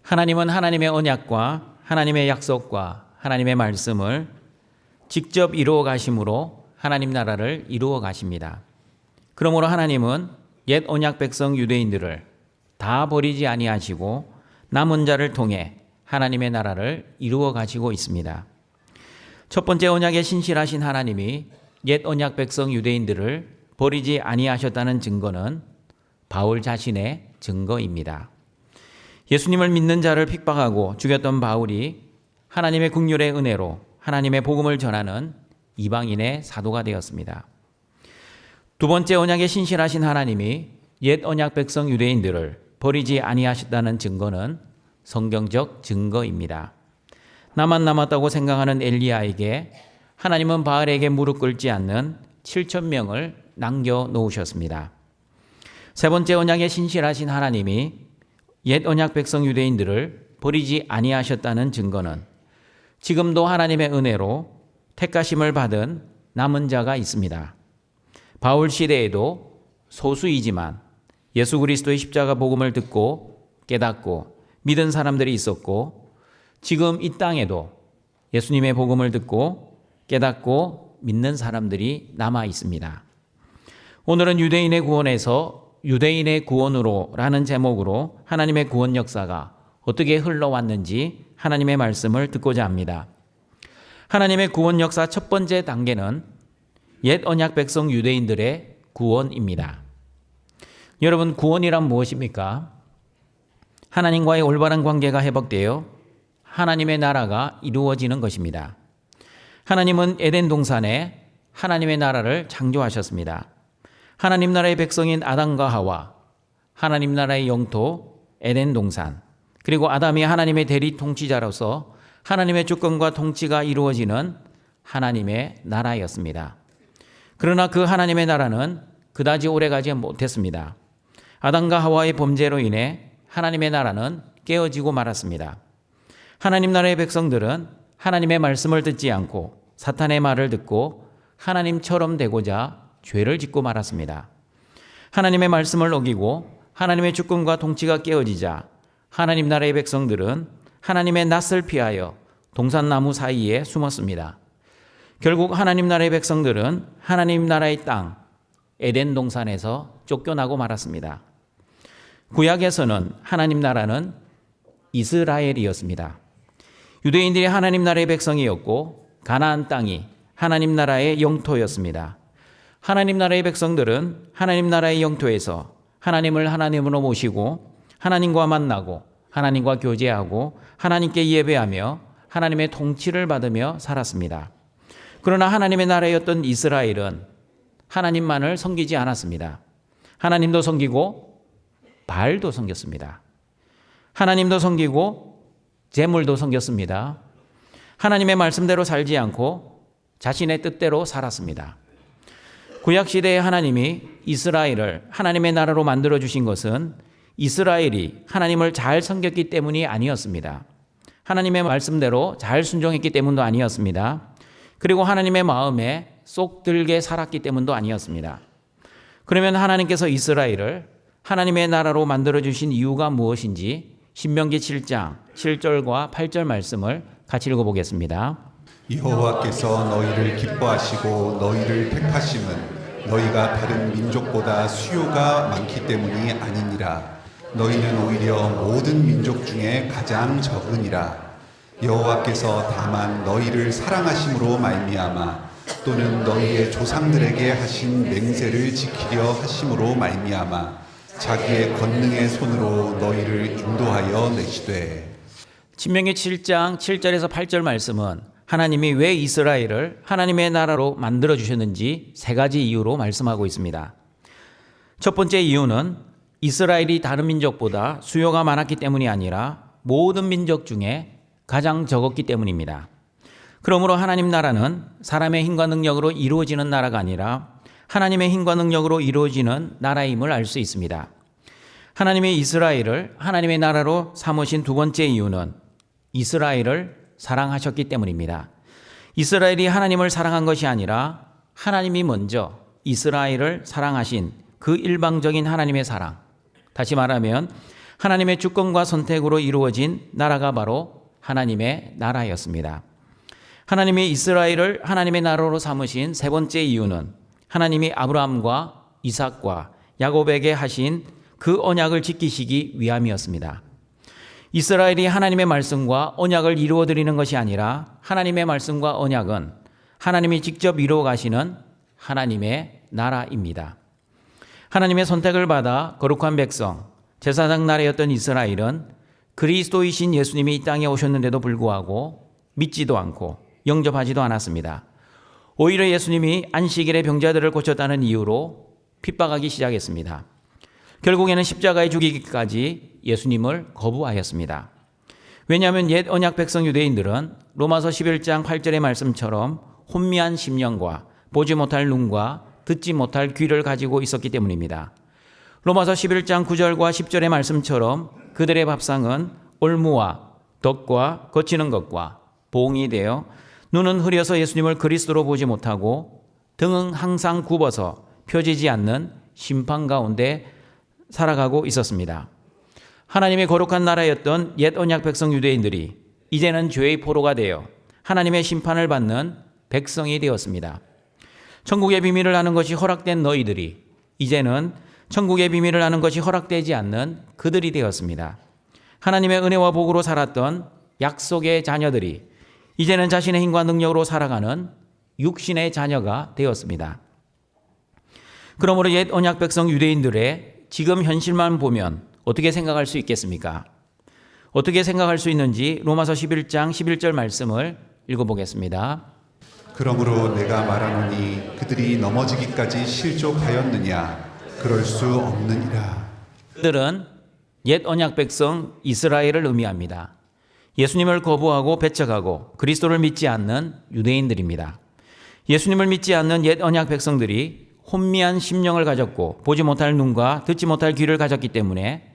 하나님은 하나님의 언약과 하나님의 약속과 하나님의 말씀을 직접 이루어 가심으로 하나님 나라를 이루어 가십니다. 그러므로 하나님은 옛 언약 백성 유대인들을 다 버리지 아니하시고 남은 자를 통해 하나님의 나라를 이루어 가시고 있습니다. 첫 번째 언약에 신실하신 하나님이 옛 언약 백성 유대인들을 버리지 아니하셨다는 증거는 바울 자신의 증거입니다. 예수님을 믿는 자를 핍박하고 죽였던 바울이 하나님의 긍휼의 은혜로 하나님의 복음을 전하는 이방인의 사도가 되었습니다. 두 번째 언약에 신실하신 하나님이 옛 언약 백성 유대인들을 버리지 아니하셨다는 증거는 성경적 증거입니다. 나만 남았다고 생각하는 엘리야에게 하나님은 바알에게 무릎 꿇지 않는 7,000명을 남겨놓으셨습니다. 세 번째 언약에 신실하신 하나님이 옛 언약 백성 유대인들을 버리지 아니하셨다는 증거는 지금도 하나님의 은혜로 택하심을 받은 남은 자가 있습니다. 바울 시대에도 소수이지만 예수 그리스도의 십자가 복음을 듣고 깨닫고 믿은 사람들이 있었고, 지금 이 땅에도 예수님의 복음을 듣고 깨닫고 믿는 사람들이 남아 있습니다. 오늘은 유대인의 구원에서 유대인의 구원으로 라는 제목으로 하나님의 구원 역사가 어떻게 흘러왔는지 하나님의 말씀을 듣고자 합니다. 하나님의 구원 역사 첫 번째 단계는 옛 언약 백성 유대인들의 구원입니다. 여러분, 구원이란 무엇입니까? 하나님과의 올바른 관계가 회복되어 하나님의 나라가 이루어지는 것입니다. 하나님은 에덴 동산에 하나님의 나라를 창조하셨습니다. 하나님 나라의 백성인 아담과 하와, 하나님 나라의 영토 에덴 동산, 그리고 아담이 하나님의 대리 통치자로서 하나님의 주권과 통치가 이루어지는 하나님의 나라였습니다. 그러나 그 하나님의 나라는 그다지 오래가지 못했습니다. 아담과 하와의 범죄로 인해 하나님의 나라는 깨어지고 말았습니다. 하나님 나라의 백성들은 하나님의 말씀을 듣지 않고 사탄의 말을 듣고 하나님처럼 되고자 죄를 짓고 말았습니다. 하나님의 말씀을 어기고 하나님의 주권과 통치가 깨어지자 하나님 나라의 백성들은 하나님의 낯을 피하여 동산나무 사이에 숨었습니다. 결국 하나님 나라의 백성들은 하나님 나라의 땅 에덴 동산에서 쫓겨나고 말았습니다. 구약에서는 하나님 나라는 이스라엘이었습니다. 유대인들이 하나님 나라의 백성이었고 가나안 땅이 하나님 나라의 영토였습니다. 하나님 나라의 백성들은 하나님 나라의 영토에서 하나님을 하나님으로 모시고 하나님과 만나고 하나님과 교제하고 하나님께 예배하며 하나님의 통치를 받으며 살았습니다. 그러나 하나님의 나라였던 이스라엘은 하나님만을 섬기지 않았습니다. 하나님도 섬기고 바알도 섬겼습니다. 하나님도 섬기고 재물도 섬겼습니다. 하나님의 말씀대로 살지 않고 자신의 뜻대로 살았습니다. 구약시대에 하나님이 이스라엘을 하나님의 나라로 만들어주신 것은 이스라엘이 하나님을 잘 섬겼기 때문이 아니었습니다. 하나님의 말씀대로 잘 순종했기 때문도 아니었습니다. 그리고 하나님의 마음에 쏙 들게 살았기 때문도 아니었습니다. 그러면 하나님께서 이스라엘을 하나님의 나라로 만들어주신 이유가 무엇인지 신명기 7장 7절과 8절 말씀을 같이 읽어보겠습니다. 여호와께서 너희를 기뻐하시고 너희를 택하심은 너희가 다른 민족보다 수요가 많기 때문이 아니니라. 너희는 오히려 모든 민족 중에 가장 적으니라. 여호와께서 다만 너희를 사랑하심으로 말미암아 또는 너희의 조상들에게 하신 맹세를 지키려 하심으로 말미암아 자기의 권능의 손으로 너희를 인도하여 내시되. 신명기 7장 7절에서 8절 말씀은 하나님이 왜 이스라엘을 하나님의 나라로 만들어주셨는지 세 가지 이유로 말씀하고 있습니다. 첫 번째 이유는 이스라엘이 다른 민족보다 수요가 많았기 때문이 아니라 모든 민족 중에 가장 적었기 때문입니다. 그러므로 하나님 나라는 사람의 힘과 능력으로 이루어지는 나라가 아니라 하나님의 힘과 능력으로 이루어지는 나라임을 알 수 있습니다. 하나님이 이스라엘을 하나님의 나라로 삼으신 두 번째 이유는 이스라엘을 사랑하셨기 때문입니다. 이스라엘이 하나님을 사랑한 것이 아니라 하나님이 먼저 이스라엘을 사랑하신 그 일방적인 하나님의 사랑, 다시 말하면 하나님의 주권과 선택으로 이루어진 나라가 바로 하나님의 나라였습니다. 하나님이 이스라엘을 하나님의 나라로 삼으신 세 번째 이유는 하나님이 아브라함과 이삭과 야곱에게 하신 그 언약을 지키시기 위함이었습니다. 이스라엘이 하나님의 말씀과 언약을 이루어 드리는 것이 아니라 하나님의 말씀과 언약은 하나님이 직접 이루어 가시는 하나님의 나라입니다. 하나님의 선택을 받아 거룩한 백성, 제사장 나라였던 이스라엘은 그리스도이신 예수님이 이 땅에 오셨는데도 불구하고 믿지도 않고 영접하지도 않았습니다. 오히려 예수님이 안식일에 병자들을 고쳤다는 이유로 핍박하기 시작했습니다. 결국에는 십자가에 죽이기까지 예수님을 거부하였습니다. 왜냐하면 옛 언약 백성 유대인들은 로마서 11장 8절의 말씀처럼 혼미한 심령과 보지 못할 눈과 듣지 못할 귀를 가지고 있었기 때문입니다. 로마서 11장 9절과 10절의 말씀처럼 그들의 밥상은 올무와 덕과 거치는 것과 봉이 되어 눈은 흐려서 예수님을 그리스도로 보지 못하고 등은 항상 굽어서 펴지지 않는 심판 가운데 살아가고 있었습니다. 하나님의 거룩한 나라였던 옛 언약 백성 유대인들이 이제는 죄의 포로가 되어 하나님의 심판을 받는 백성이 되었습니다. 천국의 비밀을 아는 것이 허락된 너희들이 이제는 천국의 비밀을 아는 것이 허락되지 않는 그들이 되었습니다. 하나님의 은혜와 복으로 살았던 약속의 자녀들이 이제는 자신의 힘과 능력으로 살아가는 육신의 자녀가 되었습니다. 그러므로 옛 언약 백성 유대인들의 지금 현실만 보면 어떻게 생각할 수 있겠습니까? 어떻게 생각할 수 있는지 로마서 11장 11절 말씀을 읽어보겠습니다. 그러므로 내가 말하노니 그들이 넘어지기까지 실족하였느냐? 그럴 수 없느니라. 그들은 옛 언약 백성 이스라엘을 의미합니다. 예수님을 거부하고 배척하고 그리스도를 믿지 않는 유대인들입니다. 예수님을 믿지 않는 옛 언약 백성들이 혼미한 심령을 가졌고 보지 못할 눈과 듣지 못할 귀를 가졌기 때문에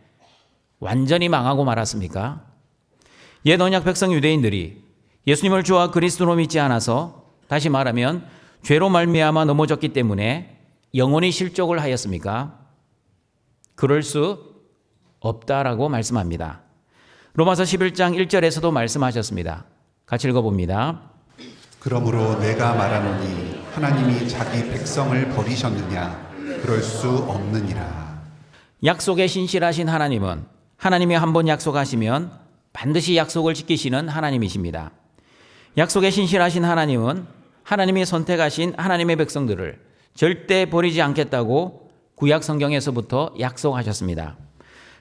완전히 망하고 말았습니까? 옛 언약 백성 유대인들이 예수님을 주와 그리스도로 믿지 않아서 다시 말하면 죄로 말미암아 넘어졌기 때문에 영원히 실족을 하였습니까? 그럴 수 없다라고 말씀합니다. 로마서 11장 1절에서도 말씀하셨습니다. 같이 읽어봅니다. 그러므로 내가 말하노니 하나님이 자기 백성을 버리셨느냐? 그럴 수 없느니라. 약속에 신실하신 하나님은 하나님이 한번 약속하시면 반드시 약속을 지키시는 하나님이십니다. 약속에 신실하신 하나님은 하나님이 선택하신 하나님의 백성들을 절대 버리지 않겠다고 구약 성경에서부터 약속하셨습니다.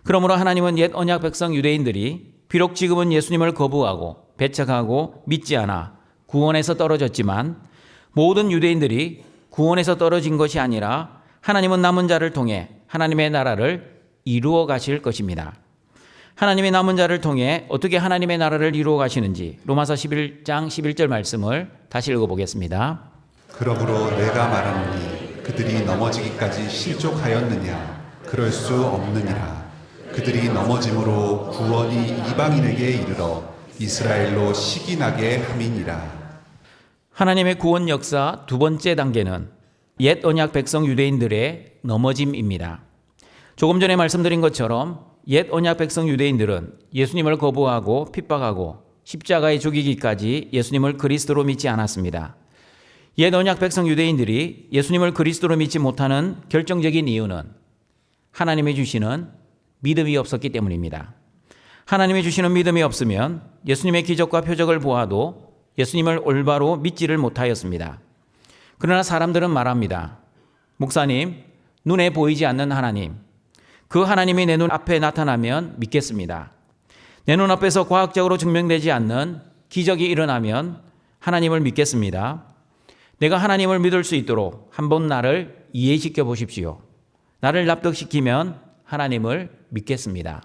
그러므로 하나님은 옛 언약 백성 유대인들이 비록 지금은 예수님을 거부하고 배척하고 믿지 않아 구원에서 떨어졌지만 모든 유대인들이 구원에서 떨어진 것이 아니라 하나님은 남은 자를 통해 하나님의 나라를 이루어 가실 것입니다. 하나님의 남은 자를 통해 어떻게 하나님의 나라를 이루어 가시는지 로마서 11장 11절 말씀을 다시 읽어보겠습니다. 그러므로 내가 말하노니 그들이 넘어지기까지 실족하였느냐? 그럴 수 없느니라. 그들이 넘어짐으로 구원이 이방인에게 이르러 이스라엘로 시기나게 함이니라. 하나님의 구원 역사 두 번째 단계는 옛 언약 백성 유대인들의 넘어짐입니다. 조금 전에 말씀드린 것처럼 옛 언약 백성 유대인들은 예수님을 거부하고 핍박하고 십자가에 죽이기까지 예수님을 그리스도로 믿지 않았습니다. 옛 언약 백성 유대인들이 예수님을 그리스도로 믿지 못하는 결정적인 이유는 하나님이 주시는 믿음이 없었기 때문입니다. 하나님이 주시는 믿음이 없으면 예수님의 기적과 표적을 보아도 예수님을 올바로 믿지를 못하였습니다. 그러나 사람들은 말합니다. 목사님, 눈에 보이지 않는 하나님, 그 하나님이 내 눈 앞에 나타나면 믿겠습니다. 내 눈 앞에서 과학적으로 증명되지 않는 기적이 일어나면 하나님을 믿겠습니다. 내가 하나님을 믿을 수 있도록 한번 나를 이해시켜 보십시오. 나를 납득시키면 하나님을 믿겠습니다.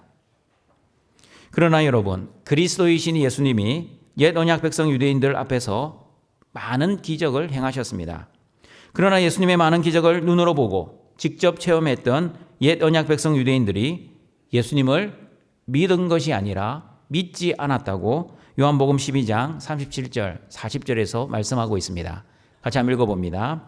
그러나 여러분, 그리스도이신 예수님이 옛 언약 백성 유대인들 앞에서 많은 기적을 행하셨습니다. 그러나 예수님의 많은 기적을 눈으로 보고 직접 체험했던 옛 언약 백성 유대인들이 예수님을 믿은 것이 아니라 믿지 않았다고 요한복음 12장 37절, 40절에서 말씀하고 있습니다. 같이 한번 읽어봅니다.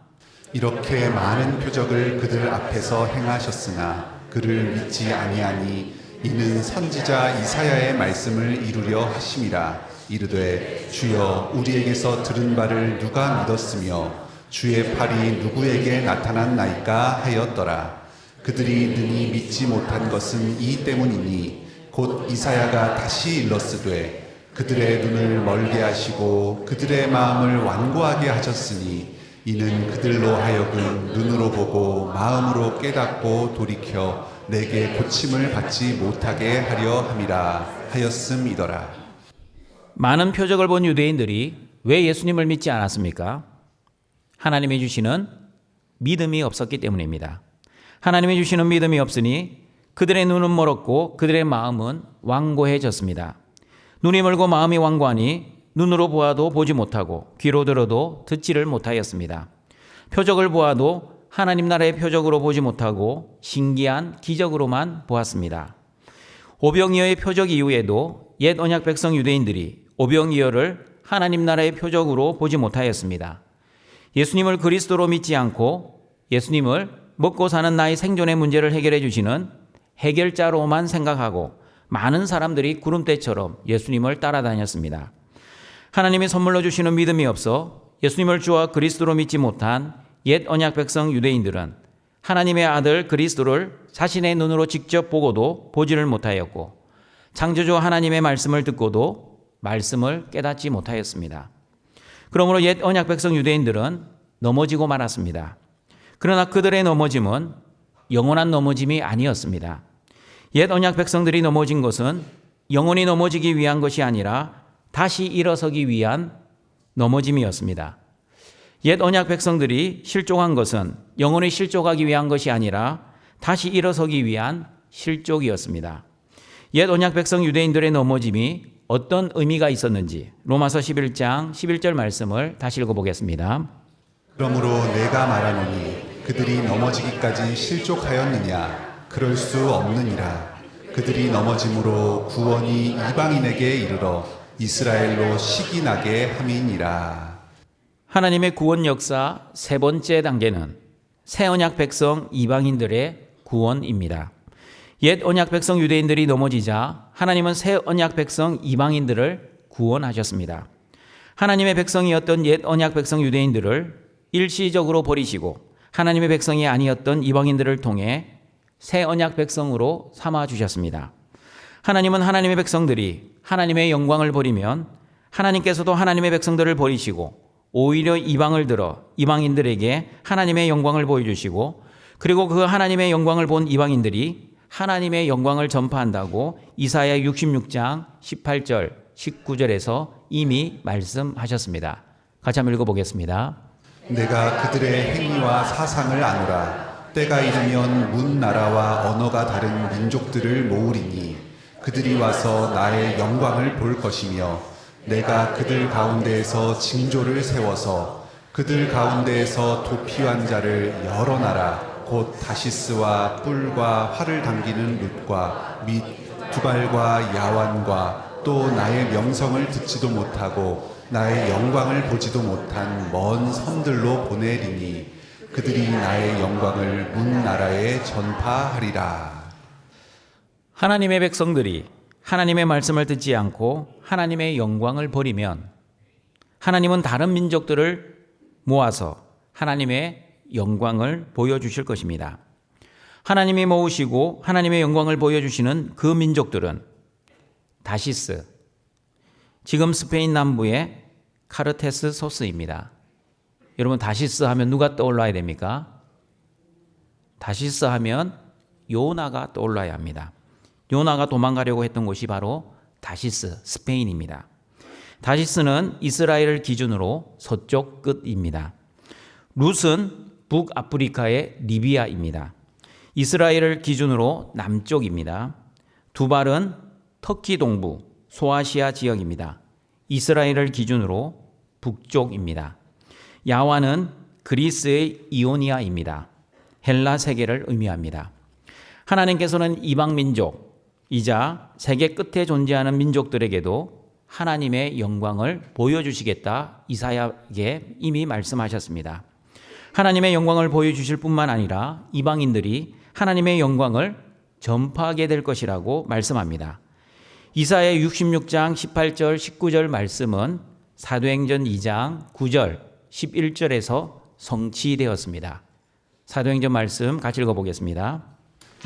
이렇게 많은 표적을 그들 앞에서 행하셨으나 그를 믿지 아니하니 이는 선지자 이사야의 말씀을 이루려 하심이라. 이르되 주여 우리에게서 들은 바를 누가 믿었으며 주의 팔이 누구에게 나타났나이까 하였더라. 그들이 능히 믿지 못한 것은 이 때문이니 곧 이사야가 다시 일렀으되 그들의 눈을 멀게 하시고 그들의 마음을 완고하게 하셨으니 이는 그들로 하여금 눈으로 보고 마음으로 깨닫고 돌이켜 내게 고침을 받지 못하게 하려 함이라 하였음이더라. 많은 표적을 본 유대인들이 왜 예수님을 믿지 않았습니까? 하나님이 주시는 믿음이 없었기 때문입니다. 하나님이 주시는 믿음이 없으니 그들의 눈은 멀었고 그들의 마음은 완고해졌습니다. 눈이 멀고 마음이 완고하니 눈으로 보아도 보지 못하고 귀로 들어도 듣지를 못하였습니다. 표적을 보아도 하나님 나라의 표적으로 보지 못하고 신기한 기적으로만 보았습니다. 오병이어의 표적 이후에도 옛 언약 백성 유대인들이 오병이어를 하나님 나라의 표적으로 보지 못하였습니다. 예수님을 그리스도로 믿지 않고 예수님을 먹고 사는 나의 생존의 문제를 해결해 주시는 해결자로만 생각하고 많은 사람들이 구름대처럼 예수님을 따라다녔습니다. 하나님이 선물로 주시는 믿음이 없어 예수님을 주와 그리스도로 믿지 못한 옛 언약 백성 유대인들은 하나님의 아들 그리스도를 자신의 눈으로 직접 보고도 보지를 못하였고 창조주 하나님의 말씀을 듣고도 말씀을 깨닫지 못하였습니다. 그러므로 옛 언약 백성 유대인들은 넘어지고 말았습니다. 그러나 그들의 넘어짐은 영원한 넘어짐이 아니었습니다. 옛 언약 백성들이 넘어진 것은 영원히 넘어지기 위한 것이 아니라 다시 일어서기 위한 넘어짐이었습니다. 옛 언약 백성들이 실족한 것은 영원히 실족하기 위한 것이 아니라 다시 일어서기 위한 실족이었습니다. 옛 언약 백성 유대인들의 넘어짐이 어떤 의미가 있었는지 로마서 11장 11절 말씀을 다시 읽어보겠습니다. 그러므로 내가 말하노니 그들이 넘어지기까지 실족하였느냐? 그럴 수 없느니라. 그들이 넘어짐으로 구원이 이방인에게 이르러 이스라엘로 시기 나게 함이니라. 하나님의 구원 역사 세 번째 단계는 새 언약 백성 이방인들의 구원입니다. 옛 언약 백성 유대인들이 넘어지자 하나님은 새 언약 백성 이방인들을 구원하셨습니다. 하나님의 백성이었던 옛 언약 백성 유대인들을 일시적으로 버리시고 하나님의 백성이 아니었던 이방인들을 통해 새 언약 백성으로 삼아 주셨습니다. 하나님은 하나님의 백성들이 하나님의 영광을 버리면 하나님께서도 하나님의 백성들을 버리시고 오히려 이방을 들어 이방인들에게 하나님의 영광을 보여주시고 그리고 그 하나님의 영광을 본 이방인들이 하나님의 영광을 전파한다고 이사야 66장 18절 19절에서 이미 말씀하셨습니다. 같이 한번 읽어보겠습니다. 내가 그들의 행위와 사상을 아노라. 때가 이르면 문 나라와 언어가 다른 민족들을 모으리니 그들이 와서 나의 영광을 볼 것이며 내가 그들 가운데에서 징조를 세워서 그들 가운데에서 도피한 자를 여러 나라 곧 다시스와 뿔과 활을 당기는 룻과 및 두발과 야완과 또 나의 명성을 듣지도 못하고 나의 영광을 보지도 못한 먼 섬들로 보내리니 그들이 나의 영광을 문 나라에 전파하리라. 하나님의 백성들이 하나님의 말씀을 듣지 않고 하나님의 영광을 버리면 하나님은 다른 민족들을 모아서 하나님의 영광을 보여주실 것입니다. 하나님이 모으시고 하나님의 영광을 보여주시는 그 민족들은 다시스, 지금 스페인 남부의 카르테스 소스입니다. 여러분 다시스 하면 누가 떠올라야 됩니까? 다시스 하면 요나가 떠올라야 합니다. 요나가 도망가려고 했던 곳이 바로 다시스, 스페인입니다. 다시스는 이스라엘을 기준으로 서쪽 끝입니다. 룻은 북아프리카의 리비아입니다. 이스라엘을 기준으로 남쪽입니다. 두발은 터키 동부 소아시아 지역입니다. 이스라엘을 기준으로 북쪽입니다. 야완은 그리스의 이오니아입니다. 헬라 세계를 의미합니다. 하나님께서는 이방 민족이자 세계 끝에 존재하는 민족들에게도 하나님의 영광을 보여주시겠다 이사야에게 이미 말씀하셨습니다. 하나님의 영광을 보여주실 뿐만 아니라 이방인들이 하나님의 영광을 전파하게 될 것이라고 말씀합니다. 이사야 66장 18절 19절 말씀은 사도행전 2장 9절 11절에서 성취되었습니다. 사도행전 말씀 같이 읽어보겠습니다.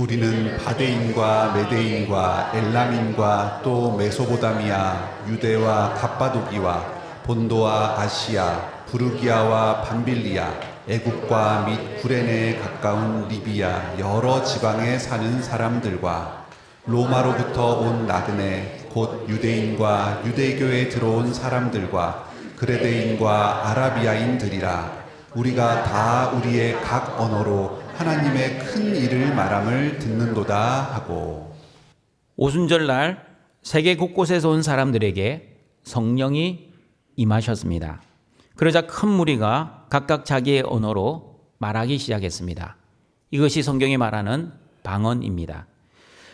우리는 바데인과 메데인과 엘람인과 또 메소보다미아, 유대와 갑바도기와 본도와 아시아, 부르기아와 밤빌리아, 애국과 및 구레네에 가까운 리비아 여러 지방에 사는 사람들과 로마로부터 온 나그네 곧 유대인과 유대교에 들어온 사람들과 그레데인과 아라비아인들이라 우리가 다 우리의 각 언어로 하나님의 큰 일을 말함을 듣는도다 하고. 오순절날 세계 곳곳에서 온 사람들에게 성령이 임하셨습니다. 그러자 큰 무리가 각각 자기의 언어로 말하기 시작했습니다. 이것이 성경이 말하는 방언입니다.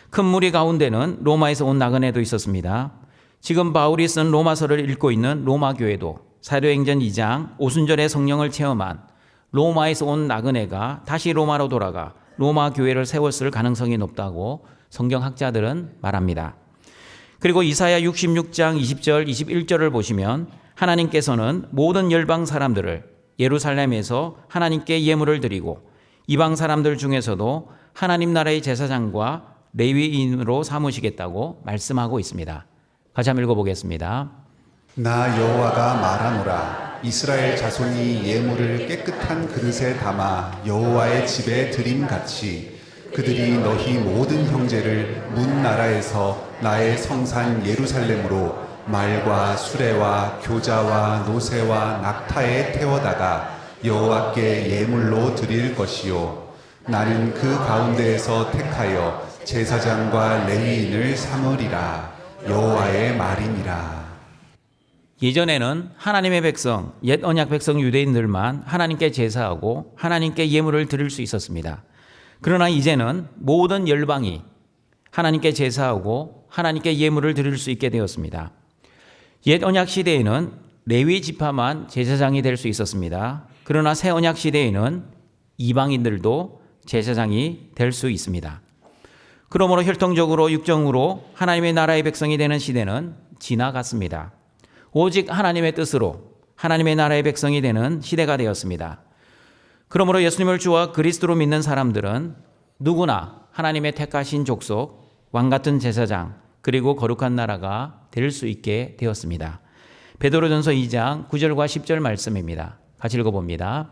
큰 무리 가운데는 로마에서 온 나그네도 있었습니다. 지금 바울이 쓴 로마서를 읽고 있는 로마 교회도 사도행전 2장 오순절에 성령을 체험한 로마에서 온 나그네가 다시 로마로 돌아가 로마 교회를 세웠을 가능성이 높다고 성경학자들은 말합니다. 그리고 이사야 66장 20절 21절을 보시면 하나님께서는 모든 열방 사람들을 예루살렘에서 하나님께 예물을 드리고 이방 사람들 중에서도 하나님 나라의 제사장과 레위인으로 삼으시겠다고 말씀하고 있습니다. 같이 한번 읽어보겠습니다. 나 여호와가 말하노라. 이스라엘 자손이 예물을 깨끗한 그릇에 담아 여호와의 집에 드림같이 그들이 너희 모든 형제를 문 나라에서 나의 성산 예루살렘으로 말과 수레와 교자와 노새와 낙타에 태워다가 여호와께 예물로 드릴 것이요 나는 그 가운데에서 택하여 제사장과 레위인을 삼으리라. 여호와의 말이니라. 예전에는 하나님의 백성, 옛 언약 백성 유대인들만 하나님께 제사하고 하나님께 예물을 드릴 수 있었습니다. 그러나 이제는 모든 열방이 하나님께 제사하고 하나님께 예물을 드릴 수 있게 되었습니다. 옛 언약 시대에는 레위 지파만 제사장이 될 수 있었습니다. 그러나 새 언약 시대에는 이방인들도 제사장이 될 수 있습니다. 그러므로 혈통적으로 육정으로 하나님의 나라의 백성이 되는 시대는 지나갔습니다. 오직 하나님의 뜻으로 하나님의 나라의 백성이 되는 시대가 되었습니다. 그러므로 예수님을 주와 그리스도로 믿는 사람들은 누구나 하나님의 택하신 족속, 왕같은 제사장, 그리고 거룩한 나라가 될 수 있게 되었습니다. 베드로전서 2장 9절과 10절 말씀입니다. 같이 읽어봅니다.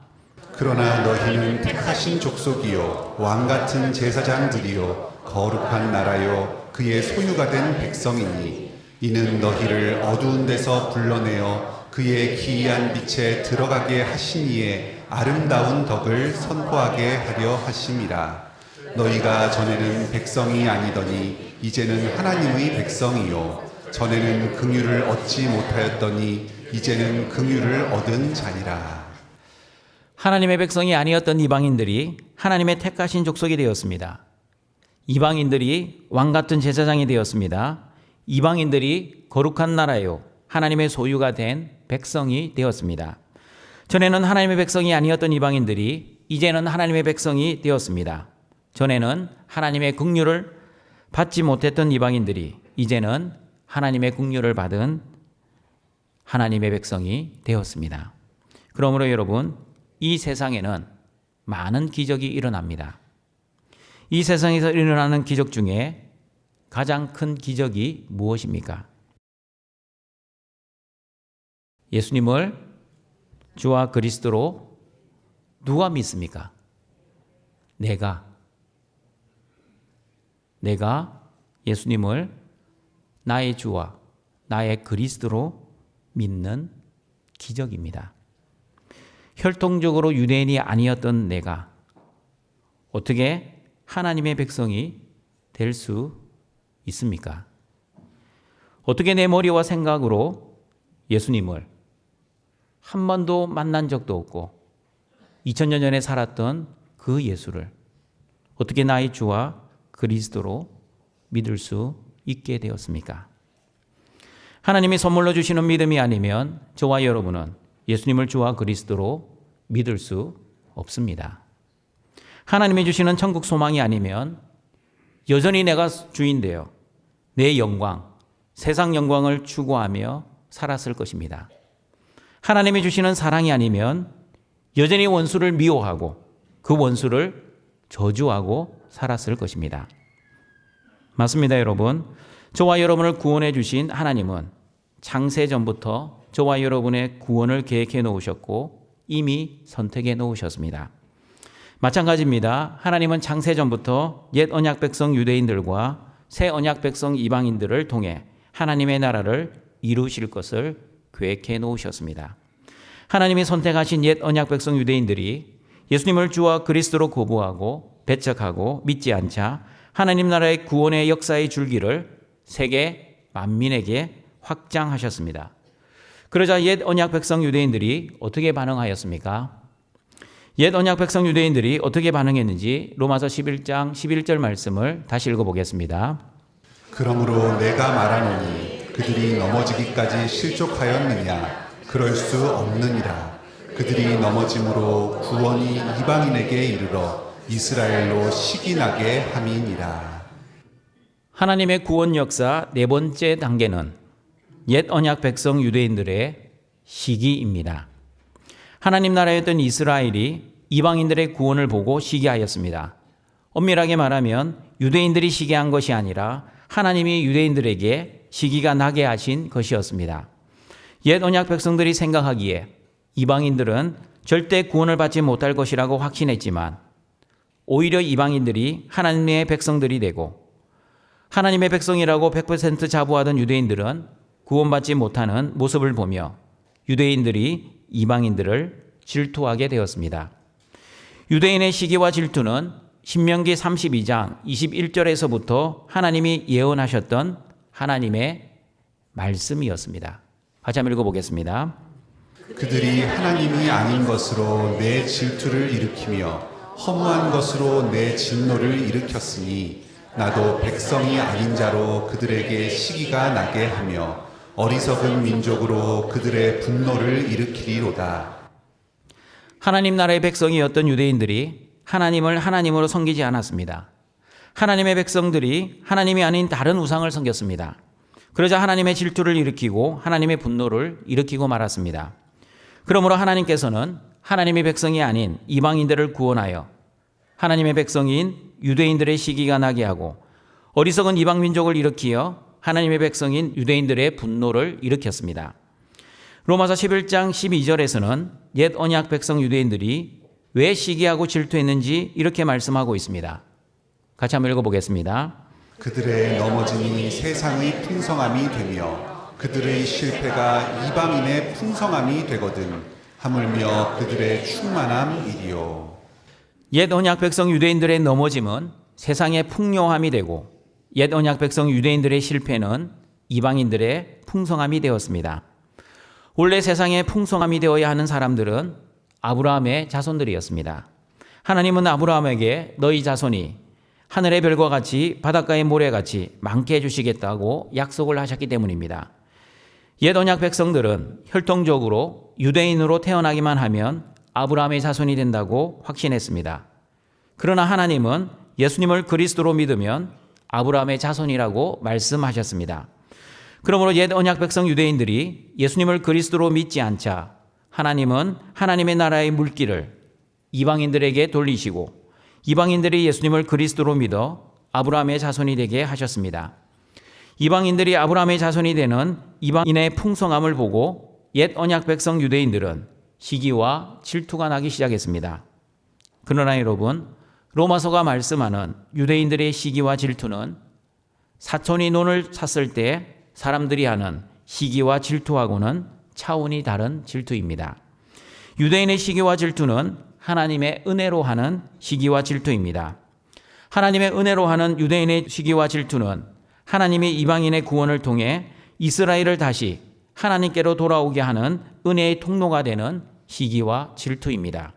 그러나 너희는 택하신 족속이요 왕같은 제사장들이요 거룩한 나라요 그의 소유가 된 백성이니 이는 너희를 어두운 데서 불러내어 그의 기이한 빛에 들어가게 하시니에 아름다운 덕을 선포하게 하려 하심이라. 너희가 전에는 백성이 아니더니 이제는 하나님의 백성이요 전에는 긍휼을 얻지 못하였더니 이제는 긍휼을 얻은 자니라. 하나님의 백성이 아니었던 이방인들이 하나님의 택하신 족속이 되었습니다. 이방인들이 왕같은 제사장이 되었습니다. 이방인들이 거룩한 나라요 하나님의 소유가 된 백성이 되었습니다. 전에는 하나님의 백성이 아니었던 이방인들이 이제는 하나님의 백성이 되었습니다. 전에는 하나님의 긍휼을 받지 못했던 이방인들이 이제는 하나님의 긍휼을 받은 하나님의 백성이 되었습니다. 그러므로 여러분, 이 세상에는 많은 기적이 일어납니다. 이 세상에서 일어나는 기적 중에 가장 큰 기적이 무엇입니까? 예수님을 주와 그리스도로 누가 믿습니까? 내가 예수님을 나의 주와 나의 그리스도로 믿는 기적입니다. 혈통적으로 유대인이 아니었던 내가 어떻게 하나님의 백성이 될 수 있습니까? 어떻게 내 머리와 생각으로 예수님을 한 번도 만난 적도 없고 2000년 전에 살았던 그 예수를 어떻게 나의 주와 그리스도로 믿을 수 있게 되었습니까? 하나님이 선물로 주시는 믿음이 아니면 저와 여러분은 예수님을 주와 그리스도로 믿을 수 없습니다. 하나님이 주시는 천국 소망이 아니면 여전히 내가 주인되어 내 영광, 세상 영광을 추구하며 살았을 것입니다. 하나님이 주시는 사랑이 아니면 여전히 원수를 미워하고 그 원수를 저주하고 살았을 것입니다. 맞습니다, 여러분. 저와 여러분을 구원해 주신 하나님은 창세 전부터 저와 여러분의 구원을 계획해 놓으셨고 이미 선택해 놓으셨습니다. 마찬가지입니다. 하나님은 창세 전부터 옛 언약 백성 유대인들과 새 언약 백성 이방인들을 통해 하나님의 나라를 이루실 것을 계획해 놓으셨습니다. 하나님이 선택하신 옛 언약 백성 유대인들이 예수님을 주와 그리스도로 거부하고 배척하고 믿지 않자 하나님 나라의 구원의 역사의 줄기를 세계 만민에게 확장하셨습니다. 그러자 옛 언약 백성 유대인들이 어떻게 반응하였습니까? 옛 언약 백성 유대인들이 어떻게 반응했는지 로마서 11장 11절 말씀을 다시 읽어보겠습니다. 그러므로 내가 말하노니 그들이 넘어지기까지 실족하였느냐? 그럴 수 없느니라. 그들이 넘어짐으로 구원이 이방인에게 이르러 이스라엘로 시기나게 함이니라. 하나님의 구원 역사 네 번째 단계는 옛 언약 백성 유대인들의 시기입니다. 하나님 나라였던 이스라엘이 이방인들의 구원을 보고 시기하였습니다. 엄밀하게 말하면 유대인들이 시기한 것이 아니라 하나님이 유대인들에게 시기가 나게 하신 것이었습니다. 옛 언약 백성들이 생각하기에 이방인들은 절대 구원을 받지 못할 것이라고 확신했지만 오히려 이방인들이 하나님의 백성들이 되고 하나님의 백성이라고 100% 자부하던 유대인들은 구원받지 못하는 모습을 보며 유대인들이 이방인들을 질투하게 되었습니다. 유대인의 시기와 질투는 신명기 32장 21절에서부터 하나님이 예언하셨던 하나님의 말씀이었습니다. 같이 한번 읽어보겠습니다. 그들이 하나님이 아닌 것으로 내 질투를 일으키며 허무한 것으로 내 진노를 일으켰으니 나도 백성이 아닌 자로 그들에게 시기가 나게 하며 어리석은 민족으로 그들의 분노를 일으키리로다. 하나님 나라의 백성이었던 유대인들이 하나님을 하나님으로 섬기지 않았습니다. 하나님의 백성들이 하나님이 아닌 다른 우상을 섬겼습니다. 그러자 하나님의 질투를 일으키고 하나님의 분노를 일으키고 말았습니다. 그러므로 하나님께서는 하나님의 백성이 아닌 이방인들을 구원하여 하나님의 백성인 유대인들의 시기가 나게 하고 어리석은 이방 민족을 일으키어 하나님의 백성인 유대인들의 분노를 일으켰습니다. 로마서 11장 12절에서는 옛 언약 백성 유대인들이 왜 시기하고 질투했는지 이렇게 말씀하고 있습니다. 같이 한번 읽어보겠습니다. 그들의 넘어짐이 세상의 풍성함이 되며 그들의 실패가 이방인의 풍성함이 되거든 하물며 그들의 충만함이리요. 옛 언약 백성 유대인들의 넘어짐은 세상의 풍요함이 되고 옛 언약 백성 유대인들의 실패는 이방인들의 풍성함이 되었습니다. 원래 세상에 풍성함이 되어야 하는 사람들은 아브라함의 자손들이었습니다. 하나님은 아브라함에게 너희 자손이 하늘의 별과 같이 바닷가의 모래같이 많게 해주시겠다고 약속을 하셨기 때문입니다. 옛 언약 백성들은 혈통적으로 유대인으로 태어나기만 하면 아브라함의 자손이 된다고 확신했습니다. 그러나 하나님은 예수님을 그리스도로 믿으면 아브라함의 자손이라고 말씀하셨습니다. 그러므로 옛 언약 백성 유대인들이 예수님을 그리스도로 믿지 않자 하나님은 하나님의 나라의 물길을 이방인들에게 돌리시고 이방인들이 예수님을 그리스도로 믿어 아브라함의 자손이 되게 하셨습니다. 이방인들이 아브라함의 자손이 되는 이방인의 풍성함을 보고 옛 언약 백성 유대인들은 시기와 질투가 나기 시작했습니다. 그러나 여러분, 로마서가 말씀하는 유대인들의 시기와 질투는 사촌이 논을 샀을 때 사람들이 하는 시기와 질투하고는 차원이 다른 질투입니다. 유대인의 시기와 질투는 하나님의 은혜로 하는 시기와 질투입니다. 하나님의 은혜로 하는 유대인의 시기와 질투는 하나님이 이방인의 구원을 통해 이스라엘을 다시 하나님께로 돌아오게 하는 은혜의 통로가 되는 시기와 질투입니다.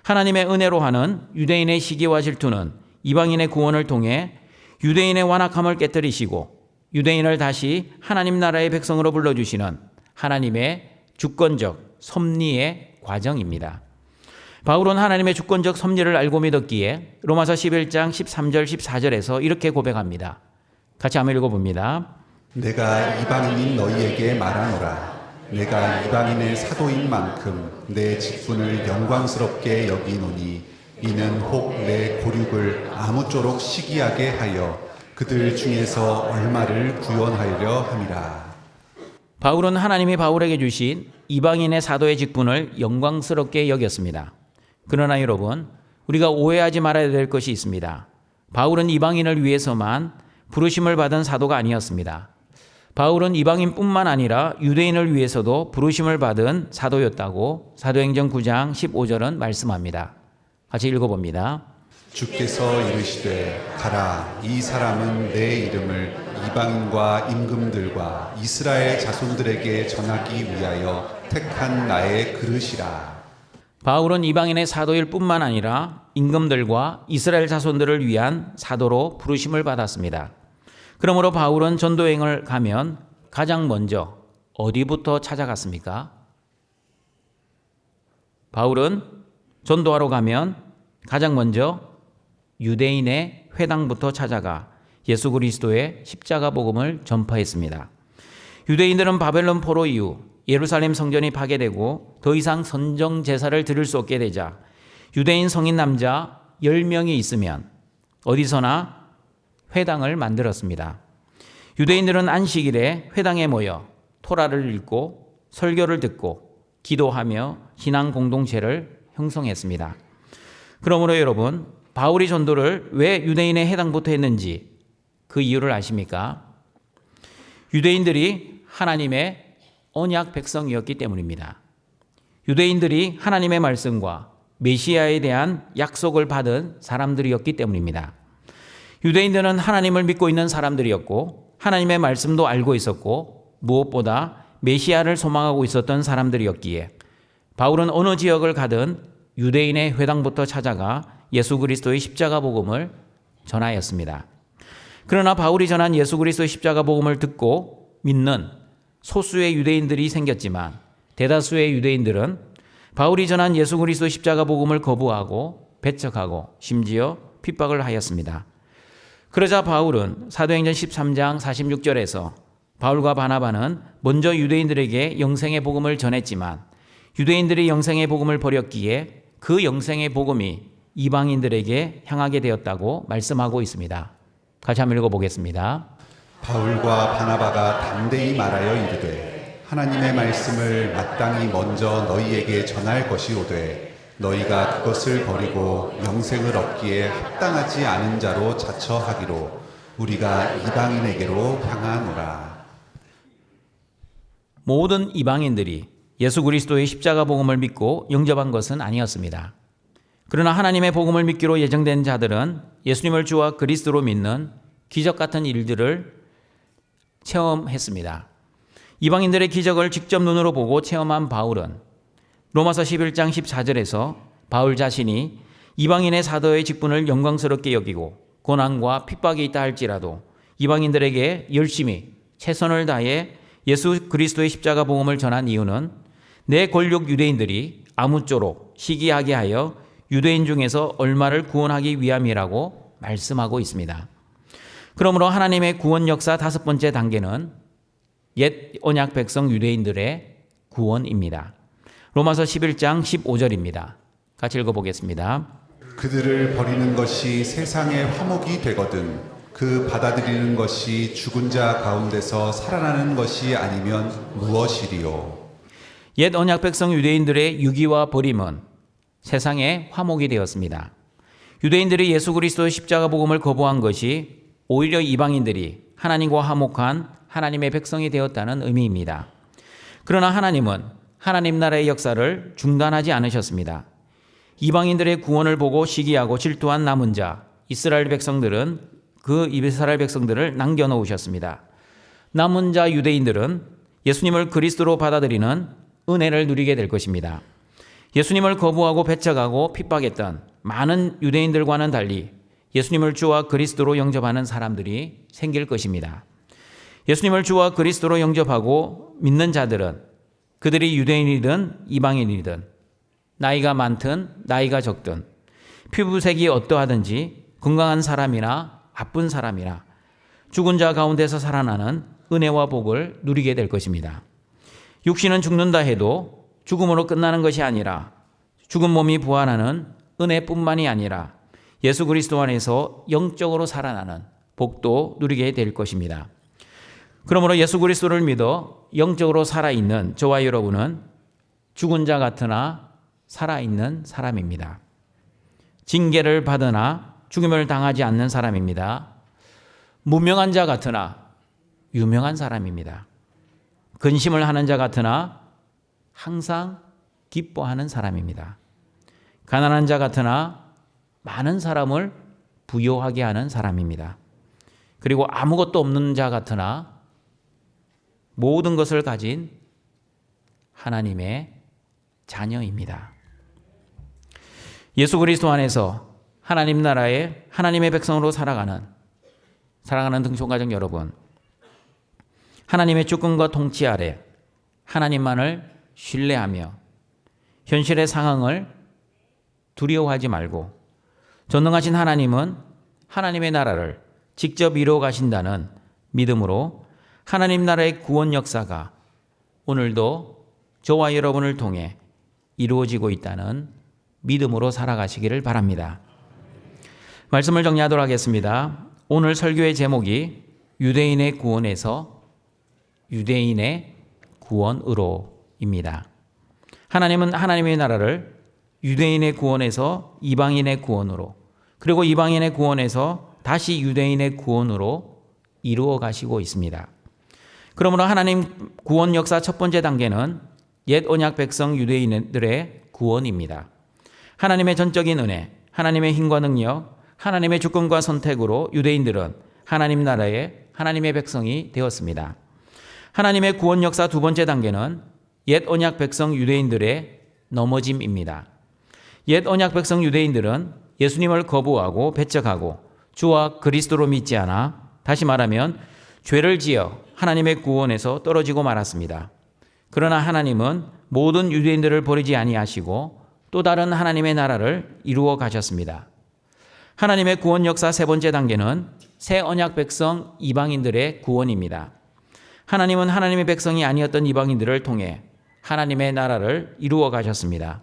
하나님의 은혜로 하는 유대인의 시기와 질투는 이방인의 구원을 통해 유대인의 완악함을 깨뜨리시고 유대인을 다시 하나님 나라의 백성으로 불러주시는 하나님의 주권적 섭리의 과정입니다. 바울은 하나님의 주권적 섭리를 알고 믿었기에 로마서 11장 13절 14절에서 이렇게 고백합니다. 같이 한번 읽어봅니다. 내가 이방인인 너희에게 말하노라. 내가 이방인의 사도인 만큼 내 직분을 영광스럽게 여기노니 이는 혹 내 고륙을 아무쪼록 시기하게 하여 그들 중에서 얼마를 구원하려 함이라. 바울은 하나님이 바울에게 주신 이방인의 사도의 직분을 영광스럽게 여겼습니다. 그러나 여러분, 우리가 오해하지 말아야 될 것이 있습니다. 바울은 이방인을 위해서만 부르심을 받은 사도가 아니었습니다. 바울은 이방인뿐만 아니라 유대인을 위해서도 부르심을 받은 사도였다고 사도행전 9장 15절은 말씀합니다. 같이 읽어봅니다. 주께서 이르시되 가라. 이 사람은 내 이름을 이방인과 임금들과 이스라엘 자손들에게 전하기 위하여 택한 나의 그릇이라. 바울은 이방인의 사도일 뿐만 아니라 임금들과 이스라엘 자손들을 위한 사도로 부르심을 받았습니다. 그러므로 바울은 전도여행을 가면 가장 먼저 어디부터 찾아갔습니까? 바울은 전도하러 가면 가장 먼저 유대인의 회당부터 찾아가 예수 그리스도의 십자가 복음을 전파했습니다. 유대인들은 바벨론 포로 이후 예루살렘 성전이 파괴되고 더 이상 선정 제사를 드릴 수 없게 되자 유대인 성인 남자 10명이 있으면 어디서나 회당을 만들었습니다. 유대인들은 안식일에 회당에 모여 토라를 읽고 설교를 듣고 기도하며 신앙 공동체를 형성했습니다. 그러므로 여러분, 바울이 전도를 왜 유대인의 회당부터 했는지 그 이유를 아십니까? 유대인들이 하나님의 언약 백성이었기 때문입니다. 유대인들이 하나님의 말씀과 메시아에 대한 약속을 받은 사람들이었기 때문입니다. 유대인들은 하나님을 믿고 있는 사람들이었고 하나님의 말씀도 알고 있었고 무엇보다 메시아를 소망하고 있었던 사람들이었기에 바울은 어느 지역을 가든 유대인의 회당부터 찾아가 예수 그리스도의 십자가 복음을 전하였습니다. 그러나 바울이 전한 예수 그리스도의 십자가 복음을 듣고 믿는 소수의 유대인들이 생겼지만 대다수의 유대인들은 바울이 전한 예수 그리스도의 십자가 복음을 거부하고 배척하고 심지어 핍박을 하였습니다. 그러자 바울은 사도행전 13장 46절에서 바울과 바나바는 먼저 유대인들에게 영생의 복음을 전했지만 유대인들이 영생의 복음을 버렸기에 그 영생의 복음이 이방인들에게 향하게 되었다고 말씀하고 있습니다. 같이 한번 읽어보겠습니다. 바울과 바나바가 담대히 말하여 이르되 하나님의 말씀을 마땅히 먼저 너희에게 전할 것이오되 너희가 그것을 버리고 영생을 얻기에 합당하지 않은 자로 자처하기로 우리가 이방인에게로 향하노라. 모든 이방인들이 예수 그리스도의 십자가 복음을 믿고 영접한 것은 아니었습니다. 그러나 하나님의 복음을 믿기로 예정된 자들은 예수님을 주와 그리스도로 믿는 기적 같은 일들을 체험했습니다. 이방인들의 기적을 직접 눈으로 보고 체험한 바울은 로마서 11장 14절에서 바울 자신이 이방인의 사도의 직분을 영광스럽게 여기고 고난과 핍박이 있다 할지라도 이방인들에게 열심히 최선을 다해 예수 그리스도의 십자가 복음을 전한 이유는 내 권력 유대인들이 아무쪼록 시기하게 하여 유대인 중에서 얼마를 구원하기 위함이라고 말씀하고 있습니다. 그러므로 하나님의 구원 역사 5번째 단계는 옛 언약 백성 유대인들의 구원입니다. 로마서 11장 15절입니다. 같이 읽어보겠습니다. 그들을 버리는 것이 세상의 화목이 되거든 그 받아들이는 것이 죽은 자 가운데서 살아나는 것이 아니면 무엇이리요. 옛 언약 백성 유대인들의 유기와 버림은 세상의 화목이 되었습니다. 유대인들이 예수 그리스도의 십자가 복음을 거부한 것이 오히려 이방인들이 하나님과 화목한 하나님의 백성이 되었다는 의미입니다. 그러나 하나님은 하나님 나라의 역사를 중단하지 않으셨습니다. 이방인들의 구원을 보고 시기하고 질투한 남은 자 이스라엘 백성들은 그 이스라엘 백성들을 남겨놓으셨습니다. 남은 자 유대인들은 예수님을 그리스도로 받아들이는 은혜를 누리게 될 것입니다. 예수님을 거부하고 배척하고 핍박했던 많은 유대인들과는 달리 예수님을 주와 그리스도로 영접하는 사람들이 생길 것입니다. 예수님을 주와 그리스도로 영접하고 믿는 자들은 그들이 유대인이든 이방인이든 나이가 많든 나이가 적든 피부색이 어떠하든지 건강한 사람이나 아픈 사람이나 죽은 자 가운데서 살아나는 은혜와 복을 누리게 될 것입니다. 육신은 죽는다 해도 죽음으로 끝나는 것이 아니라 죽은 몸이 부활하는 은혜뿐만이 아니라 예수 그리스도 안에서 영적으로 살아나는 복도 누리게 될 것입니다. 그러므로 예수 그리스도를 믿어 영적으로 살아있는 저와 여러분은 죽은 자 같으나 살아있는 사람입니다. 징계를 받으나 죽음을 당하지 않는 사람입니다. 무명한 자 같으나 유명한 사람입니다. 근심을 하는 자 같으나 항상 기뻐하는 사람입니다. 가난한 자 같으나 많은 사람을 부요하게 하는 사람입니다. 그리고 아무것도 없는 자 같으나 모든 것을 가진 하나님의 자녀입니다. 예수 그리스도 안에서 하나님 나라의 하나님의 백성으로 살아가는 등촌가족 여러분, 하나님의 주권과 통치 아래 하나님만을 신뢰하며 현실의 상황을 두려워하지 말고 전능하신 하나님은 하나님의 나라를 직접 이루어 가신다는 믿음으로 하나님 나라의 구원 역사가 오늘도 저와 여러분을 통해 이루어지고 있다는 믿음으로 살아가시기를 바랍니다. 말씀을 정리하도록 하겠습니다. 오늘 설교의 제목이 유대인의 구원에서 유대인의 구원으로입니다. 하나님은 하나님의 나라를 유대인의 구원에서 이방인의 구원으로, 그리고 이방인의 구원에서 다시 유대인의 구원으로 이루어 가시고 있습니다. 그러므로 하나님 구원 역사 첫 번째 단계는 옛 언약 백성 유대인들의 구원입니다. 하나님의 전적인 은혜, 하나님의 힘과 능력, 하나님의 주권과 선택으로 유대인들은 하나님 나라의 하나님의 백성이 되었습니다. 하나님의 구원 역사 두 번째 단계는 옛 언약 백성 유대인들의 넘어짐입니다. 옛 언약 백성 유대인들은 예수님을 거부하고 배척하고 주와 그리스도로 믿지 않아, 다시 말하면 죄를 지어 하나님의 구원에서 떨어지고 말았습니다. 그러나 하나님은 모든 유대인들을 버리지 아니하시고 또 다른 하나님의 나라를 이루어 가셨습니다. 하나님의 구원 역사 세 번째 단계는 새 언약 백성 이방인들의 구원입니다. 하나님은 하나님의 백성이 아니었던 이방인들을 통해 하나님의 나라를 이루어 가셨습니다.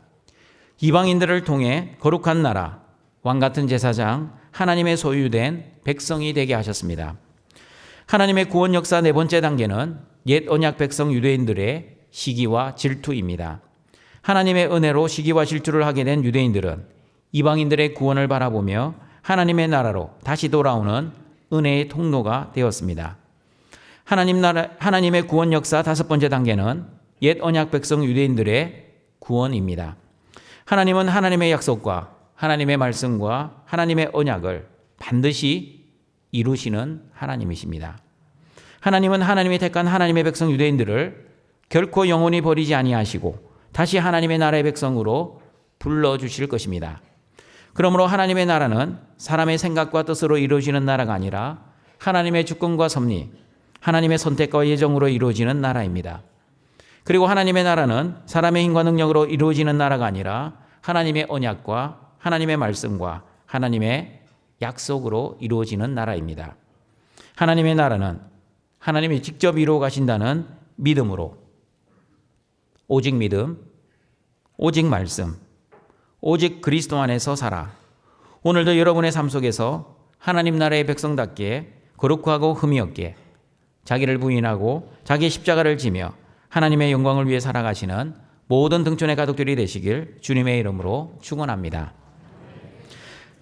이방인들을 통해 거룩한 나라, 왕같은 제사장, 하나님의 소유된 백성이 되게 하셨습니다. 하나님의 구원 역사 네 번째 단계는 옛 언약 백성 유대인들의 시기와 질투입니다. 하나님의 은혜로 시기와 질투를 하게 된 유대인들은 이방인들의 구원을 바라보며 하나님의 나라로 다시 돌아오는 은혜의 통로가 되었습니다. 하나님의 구원 역사 다섯 번째 단계는 옛 언약 백성 유대인들의 구원입니다. 하나님은 하나님의 약속과 하나님의 말씀과 하나님의 언약을 반드시 이루시는 하나님이십니다. 하나님은 하나님이 택한 하나님의 백성 유대인들을 결코 영원히 버리지 아니하시고 다시 하나님의 나라의 백성으로 불러주실 것입니다. 그러므로 하나님의 나라는 사람의 생각과 뜻으로 이루어지는 나라가 아니라 하나님의 주권과 섭리, 하나님의 선택과 예정으로 이루어지는 나라입니다. 그리고 하나님의 나라는 사람의 힘과 능력으로 이루어지는 나라가 아니라 하나님의 언약과 하나님의 말씀과 하나님의 약속으로 이루어지는 나라입니다. 하나님의 나라는 하나님이 직접 이루어 가신다는 믿음으로 오직 믿음, 오직 말씀, 오직 그리스도 안에서 살아 오늘도 여러분의 삶 속에서 하나님 나라의 백성답게 거룩하고 흠이 없게 자기를 부인하고 자기의 십자가를 지며 하나님의 영광을 위해 살아가시는 모든 등촌의 가족들이 되시길 주님의 이름으로 축원합니다.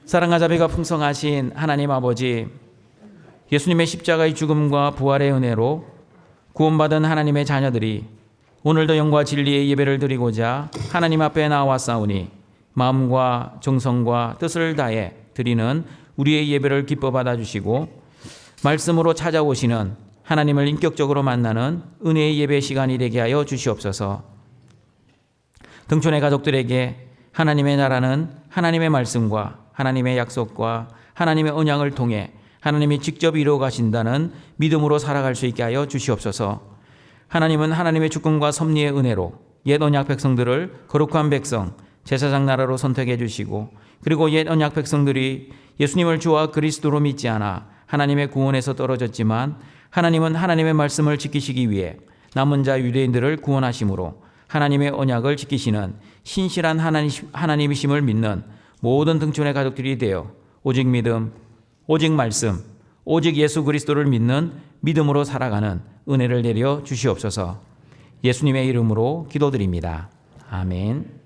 사랑과 자비가 풍성하신 하나님 아버지, 예수님의 십자가의 죽음과 부활의 은혜로 구원받은 하나님의 자녀들이 오늘도 영과 진리의 예배를 드리고자 하나님 앞에 나와싸우니 마음과 정성과 뜻을 다해 드리는 우리의 예배를 기뻐 받아주시고 말씀으로 찾아오시는 하나님을 인격적으로 만나는 은혜의 예배 시간이 되게 하여 주시옵소서. 등촌의 가족들에게 하나님의 나라는 하나님의 말씀과 하나님의 약속과 하나님의 언약을 통해 하나님이 직접 이루어 가신다는 믿음으로 살아갈 수 있게 하여 주시옵소서. 하나님은 하나님의 주권과 섭리의 은혜로 옛 언약 백성들을 거룩한 백성, 제사장 나라로 선택해 주시고 그리고 옛 언약 백성들이 예수님을 주와 그리스도로 믿지 않아 하나님의 구원에서 떨어졌지만 하나님은 하나님의 말씀을 지키시기 위해 남은 자 유대인들을 구원하심으로 하나님의 언약을 지키시는 신실한 하나님이심을 믿는 모든 등촌의 가족들이 되어 오직 믿음, 오직 말씀, 오직 예수 그리스도를 믿는 믿음으로 살아가는 은혜를 내려 주시옵소서. 예수님의 이름으로 기도드립니다. 아멘.